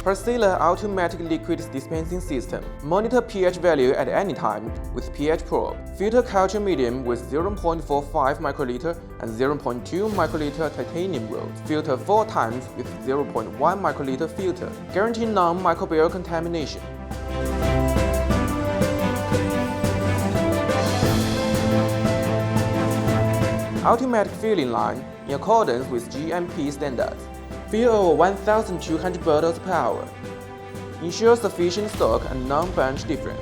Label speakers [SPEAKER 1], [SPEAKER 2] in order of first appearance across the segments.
[SPEAKER 1] Pricella automatic liquid dispensing system. Monitor pH value at any time with pH probe. Filter culture medium with 0.45 microliter and 0.2 microliter titanium rods. Filter 4 times with 0.1 microliter filter. Guarantee non-microbial contamination. Automatic filling line in accordance with GMP standards. Fill over 1,200 bottles per hour. Ensure sufficient stock and non-bunch difference.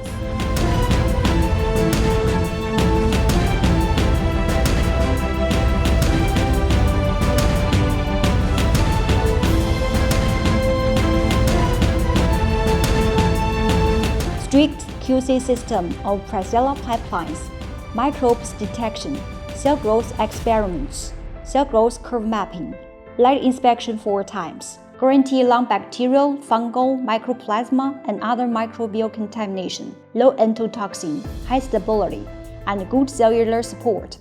[SPEAKER 2] Strict QC system of Pricella pipelines, microbes detection, cell growth experiments, cell growth curve mapping, light inspection 4 times, guarantee long bacterial, fungal, mycoplasma, and other microbial contamination, low endotoxin, high stability, and good cellular support.